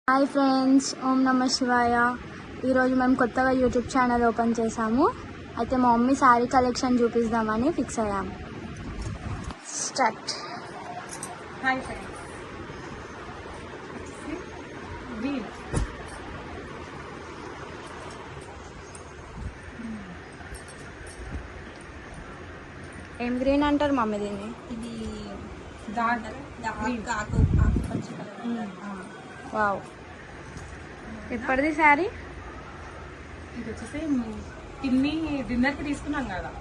Hi friends, ఓం నమ శివాయ. ఈరోజు మేము కొత్తగా యూట్యూబ్ ఛానల్ ఓపెన్ చేసాము. అయితే మా మమ్మీ శారీ కలెక్షన్ చూపిద్దామని ఫిక్స్ అయ్యాము. స్టార్ట్. హాయ్ ఫ్రెండ్స్, ఏం గ్రీన్ అంటారు మమ్మీ దీన్ని? ఇది డార్క్ ఆకుపచ్చ కలర్. వావ్, ఎప్పటిది శారీ? ఇది వచ్చేసి పిన్ని డిన్నర్కి తీసుకున్నాం కదా,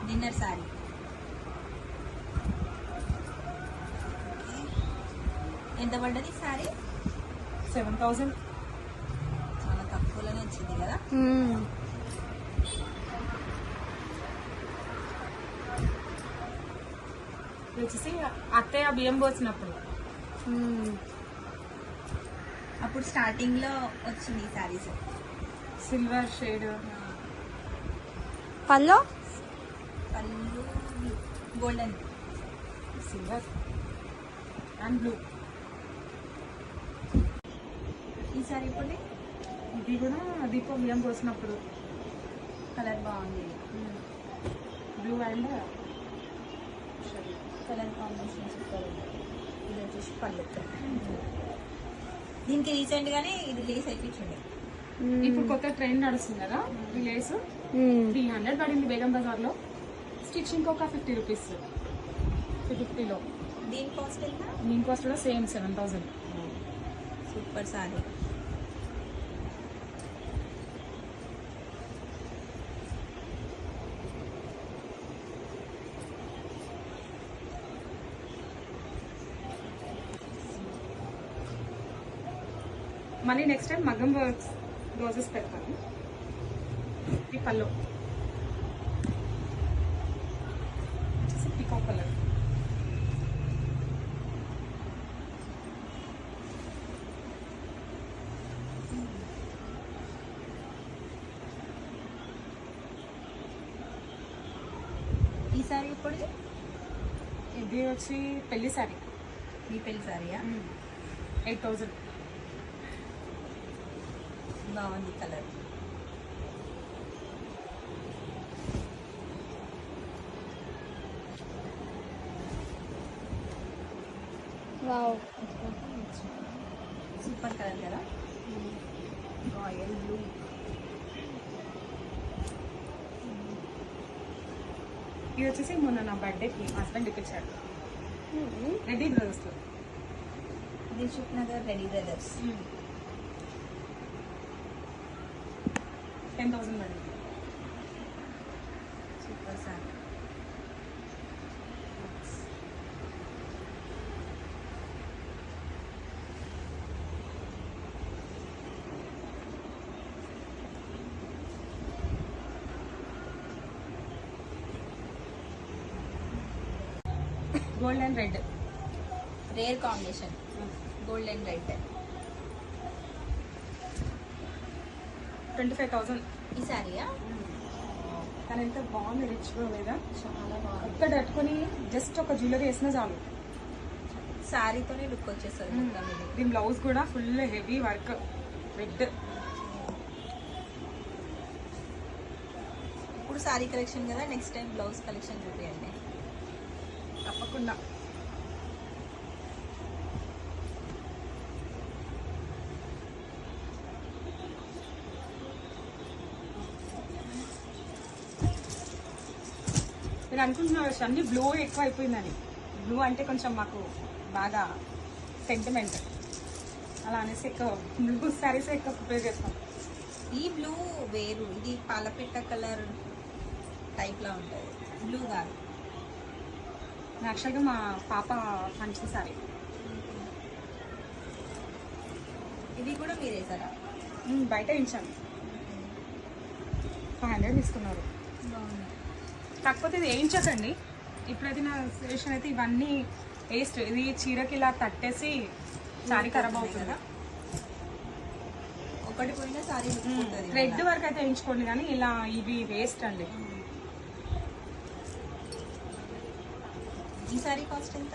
డిన్నర్ శారీ. ఎంత పడ్డది శారీ? 7,000. చాలా తక్కువలోనే వచ్చింది కదా. ఇది వచ్చేసి అత్తయ్య బియ్యం పోసినప్పుడు అప్పుడు స్టార్టింగ్ లో వచ్చింది ఈ శారీస్. Silver shade. పళ్ళు పళ్ళు గోల్డెన్, సిల్వర్ అండ్ బ్లూ. ఈ శారీ ఇప్పుడు ఇది కూడా దీపం బియ్యం పోసినప్పుడు కలర్ బాగుంది. Blue and colour combination super ఉంది. ఇది వచ్చేసి పళ్ళు. దీనికి రీసెంట్ గానే ఇది లేస్ అయిపోయింది. ఇప్పుడు కొత్త ట్రెండ్ నడుస్తుంది కదా, ఈ లేస్ 300 పడింది బేగం బజార్ లో. స్టిచ్చింగ్ ఒక 50 రూపీస్, 250లో. దీని కాస్ట్ ఎంత? దీని కాస్ట్ కూడా సేమ్ 7,000. సూపర్ శారీ. మళ్ళీ నెక్స్ట్ టైం మగ్గం వర్క్స్ రోజెస్ పెడతాను. ఈ పళ్ళు పికో కలర్. ఈ శారీ ఇప్పుడు ఇది వచ్చి పెళ్లి శారీ. మీ పెళ్లి శారీయా? 8,000. బాగుంది కలర్. వావ్, సూపర్ కలర్ కదా. Royal blue. ఇది వచ్చేసి మొన్న నా బర్త్డేకి హస్బెండ్ ఇప్పించాడు, రెడ్డి బ్రదర్స్ లో. Dilsukh Nagar ready brothers. 10,000 పడింది. Super sari. Gold and red, rare combination. Gold and red. 25,000. ఈ శారీయా? కానీ ఎంత బాగుంది, రిచ్ లేదా? చాలా బాగుంది. ఒక్కడ కట్టుకొని జస్ట్ ఒక జ్యువెలరీ వేసినా చాలు. శారీతోనే లుక్ వచ్చేస్తుంది మొత్తం ఇది. దీని బ్లౌజ్ కూడా ఫుల్ హెవీ వర్క్, రెడ్. ఇప్పుడు శారీ కలెక్షన్ కదా, నెక్స్ట్ టైం బ్లౌజ్ కలెక్షన్ చూపించండి తప్పకుండా. నేను అనుకుంటున్నాను అన్ని బ్లూ ఎక్కువ అయిపోయిందని. బ్లూ అంటే కొంచెం మాకు బాగా సెంటిమెంట్, అలా అనేసి ఎక్కువ బ్లూ శారీస్ ఎక్కువ ప్రిపేర్ చేస్తాం. ఈ బ్లూ వేరు, ఇది పాలపిట్ట కలర్ టైప్ లా ఉంటుంది. బ్లూ కాదు. యాక్చువల్గా మా పాప పంచిన శారీ. ఇది కూడా మీరు వేసారా? బయట ఇచ్చాను, 500 తీసుకున్నారు. బాగుంది. కాకపోతే ఇది వేయించకండి. ఇప్పుడైతే నా సజెషన్ అయితే ఇవన్నీ వేస్ట్. ఇది చీరకి ఇలా తట్టేసి శారీ ఖరాబ్ అవుతుంది కదా. ఒకటి పోయినా శారీ రెడ్ వర్క్ అయితే వేయించుకోండి, కానీ ఇలా ఇవి వేస్ట్ అండి. ఈ సారీ కాస్ట్ ఎంత?